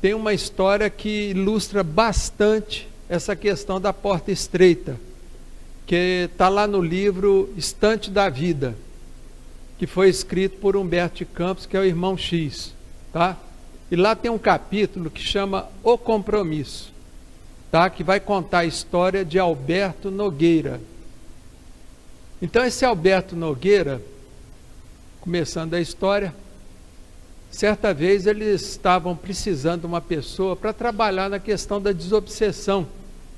tem uma história que ilustra bastante essa questão da porta estreita, que está lá no livro Estante da Vida, que foi escrito por Humberto de Campos, que é o irmão X, tá? E lá tem um capítulo que chama O Compromisso, tá? Que vai contar a história de Alberto Nogueira. Então esse Alberto Nogueira, começando a história, certa vez eles estavam precisando de uma pessoa para trabalhar na questão da desobsessão,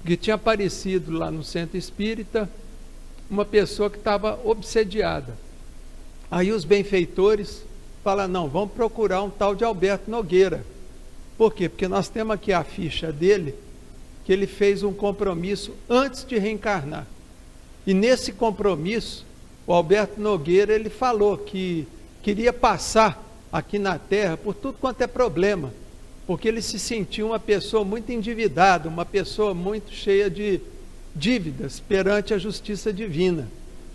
que tinha aparecido lá no centro espírita uma pessoa que estava obsediada. Aí os benfeitores falam, não, vamos procurar um tal de Alberto Nogueira. Por quê? Porque nós temos aqui a ficha dele, que ele fez um compromisso antes de reencarnar. E nesse compromisso, o Alberto Nogueira, ele falou que queria passar aqui na Terra por tudo quanto é problema, porque ele se sentia uma pessoa muito endividada, uma pessoa muito cheia de dívidas perante a justiça divina.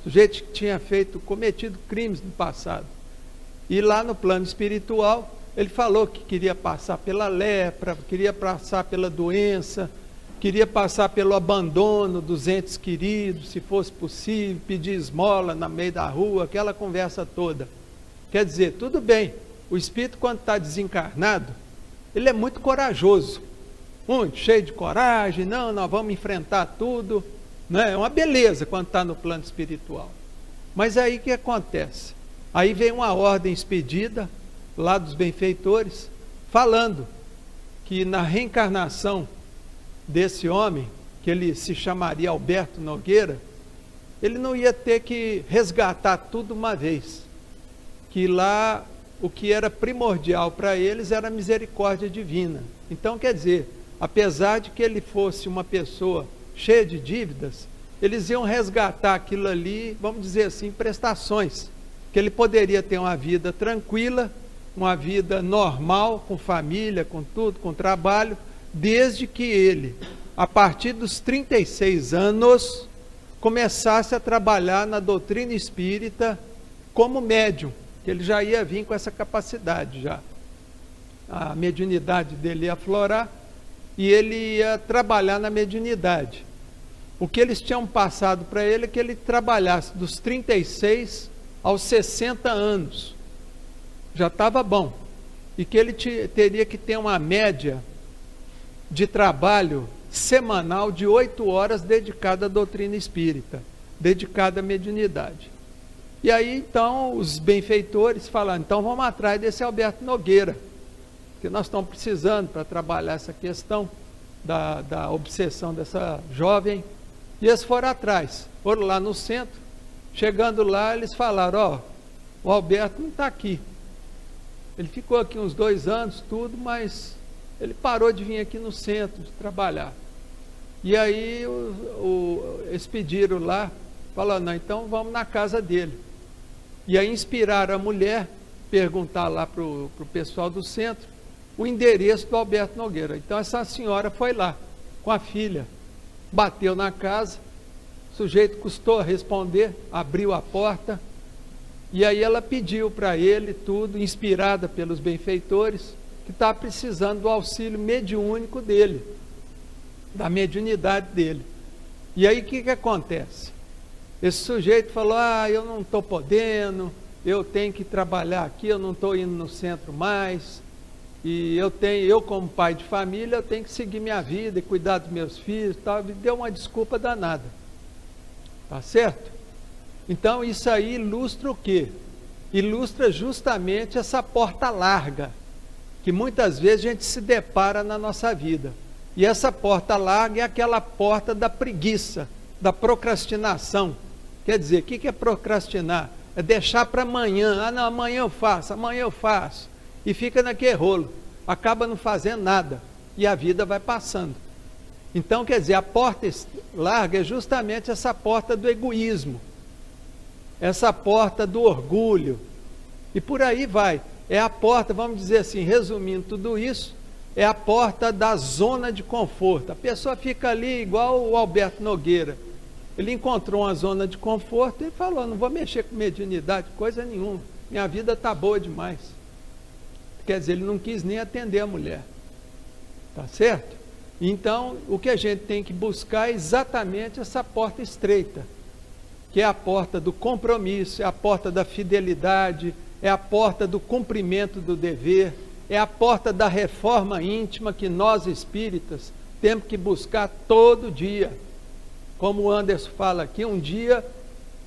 Sujeito que tinha cometido crimes no passado. E lá no plano espiritual, ele falou que queria passar pela lepra, queria passar pela doença, queria passar pelo abandono dos entes queridos, se fosse possível, pedir esmola no meio da rua, aquela conversa toda. Quer dizer, tudo bem, o espírito quando está desencarnado, ele é muito corajoso, muito cheio de coragem, não, nós vamos enfrentar tudo, né? É uma beleza quando está no plano espiritual. Mas aí o que acontece? Aí vem uma ordem expedida lá dos benfeitores, falando que na reencarnação desse homem, que ele se chamaria Alberto Nogueira, ele não ia ter que resgatar tudo uma vez, que lá o que era primordial para eles era a misericórdia divina. Então quer dizer, apesar de que ele fosse uma pessoa cheia de dívidas, eles iam resgatar aquilo ali, vamos dizer assim, prestações, que ele poderia ter uma vida tranquila, uma vida normal, com família, com tudo, com trabalho, desde que ele, a partir dos 36 anos, começasse a trabalhar na doutrina espírita como médium, que ele já ia vir com essa capacidade já. A mediunidade dele ia aflorar e ele ia trabalhar na mediunidade. O que eles tinham passado para ele é que ele trabalhasse dos 36 aos 60 anos. Já estava bom. E que ele teria que ter uma média de trabalho semanal de 8 horas dedicada à doutrina espírita, dedicada à mediunidade. E aí então os benfeitores falaram, então vamos atrás desse Alberto Nogueira, que nós estamos precisando para trabalhar essa questão da obsessão dessa jovem. E eles foram atrás, foram lá no centro. Chegando lá, eles falaram, ó, o Alberto não está aqui. Ele ficou aqui uns 2 anos, tudo, mas ele parou de vir aqui no centro, de trabalhar. E aí eles pediram lá, falaram, não, então vamos na casa dele. E aí inspiraram a mulher, perguntar lá para o pessoal do centro, o endereço do Alberto Nogueira. Então essa senhora foi lá, com a filha, bateu na casa, o sujeito custou a responder, abriu a porta, e aí ela pediu para ele tudo, inspirada pelos benfeitores, que está precisando do auxílio mediúnico dele, da mediunidade dele. E aí o que acontece? Esse sujeito falou, eu não estou podendo, eu tenho que trabalhar aqui, eu não estou indo no centro mais, e eu como pai de família, eu tenho que seguir minha vida e cuidar dos meus filhos, tal. Me deu uma desculpa danada, tá certo? Então isso aí ilustra o quê? Ilustra justamente essa porta larga, que muitas vezes a gente se depara na nossa vida. E essa porta larga é aquela porta da preguiça, da procrastinação. Quer dizer, o que é procrastinar? É deixar para amanhã, não, amanhã eu faço. E fica naquele rolo, acaba não fazendo nada, e a vida vai passando. Então, quer dizer, a porta larga é justamente essa porta do egoísmo, essa porta do orgulho, e por aí vai. É a porta, vamos dizer assim, resumindo tudo isso, é a porta da zona de conforto. A pessoa fica ali igual o Alberto Nogueira. Ele encontrou uma zona de conforto e falou, não vou mexer com mediunidade, coisa nenhuma, minha vida está boa demais. Quer dizer, ele não quis nem atender a mulher. Tá certo? Então, o que a gente tem que buscar é exatamente essa porta estreita, que é a porta do compromisso, é a porta da fidelidade, é a porta do cumprimento do dever, é a porta da reforma íntima que nós espíritas temos que buscar todo dia. Como o Anderson fala aqui, um dia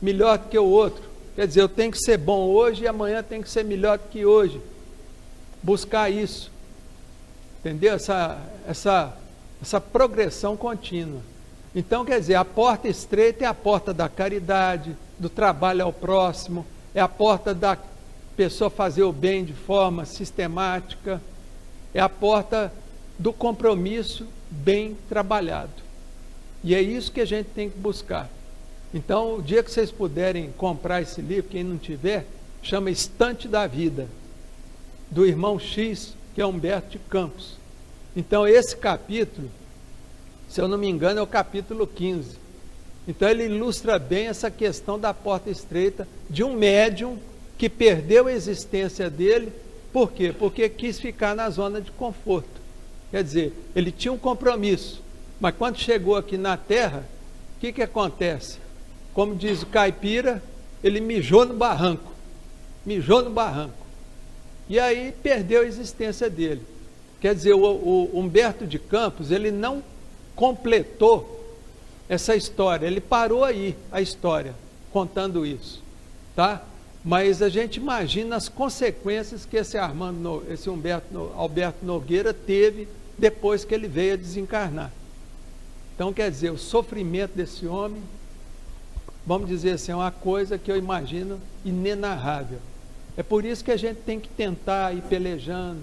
melhor do que o outro. Quer dizer, eu tenho que ser bom hoje e amanhã tem que ser melhor do que hoje. Buscar isso. Entendeu? Essa progressão contínua. Então, quer dizer, a porta estreita é a porta da caridade, do trabalho ao próximo, é a porta da pessoa fazer o bem de forma sistemática, é a porta do compromisso bem trabalhado. E é isso que a gente tem que buscar. Então, o dia que vocês puderem comprar esse livro, quem não tiver, chama Estante da Vida, do irmão X, que é Humberto de Campos. Então, esse capítulo, se eu não me engano, é o capítulo 15. Então, ele ilustra bem essa questão da porta estreita de um médium que perdeu a existência dele. Por quê? Porque quis ficar na zona de conforto. Quer dizer, ele tinha um compromisso, mas quando chegou aqui na Terra, o que acontece? Como diz o caipira, ele mijou no barranco. Mijou no barranco. E aí perdeu a existência dele. Quer dizer, o Humberto de Campos, ele não completou essa história, ele parou aí a história, contando isso, tá? Mas a gente imagina as consequências que esse Alberto Nogueira teve depois que ele veio a desencarnar. Então, quer dizer, o sofrimento desse homem, vamos dizer assim, é uma coisa que eu imagino inenarrável. É por isso que a gente tem que tentar ir pelejando,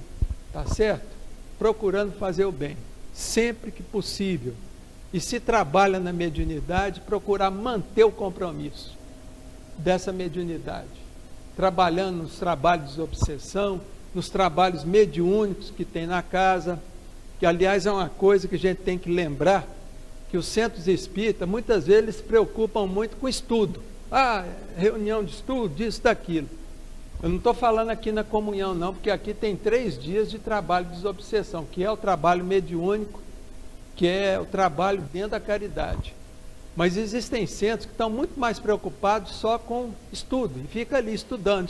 tá certo? Procurando fazer o bem, sempre que possível. E se trabalha na mediunidade, procurar manter o compromisso dessa mediunidade. Trabalhando nos trabalhos de obsessão, nos trabalhos mediúnicos que tem na casa, que aliás é uma coisa que a gente tem que lembrar, que os centros espíritas, muitas vezes, eles se preocupam muito com estudo. Reunião de estudo, disso, daquilo. Eu não estou falando aqui na comunhão, não, porque aqui tem 3 dias de trabalho de desobsessão, que é o trabalho mediúnico, que é o trabalho dentro da caridade. Mas existem centros que estão muito mais preocupados só com estudo, e fica ali estudando,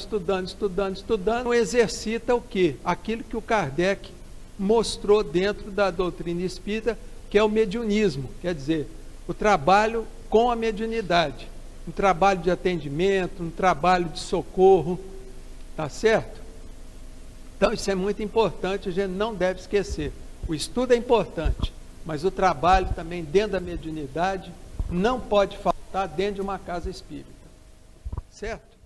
não exercita o quê? Aquilo que o Kardec mostrou dentro da doutrina espírita, que é o mediunismo, quer dizer, o trabalho com a mediunidade, um trabalho de atendimento, um trabalho de socorro, tá certo? Então isso é muito importante, a gente não deve esquecer. O estudo é importante, mas o trabalho também dentro da mediunidade não pode faltar dentro de uma casa espírita, certo?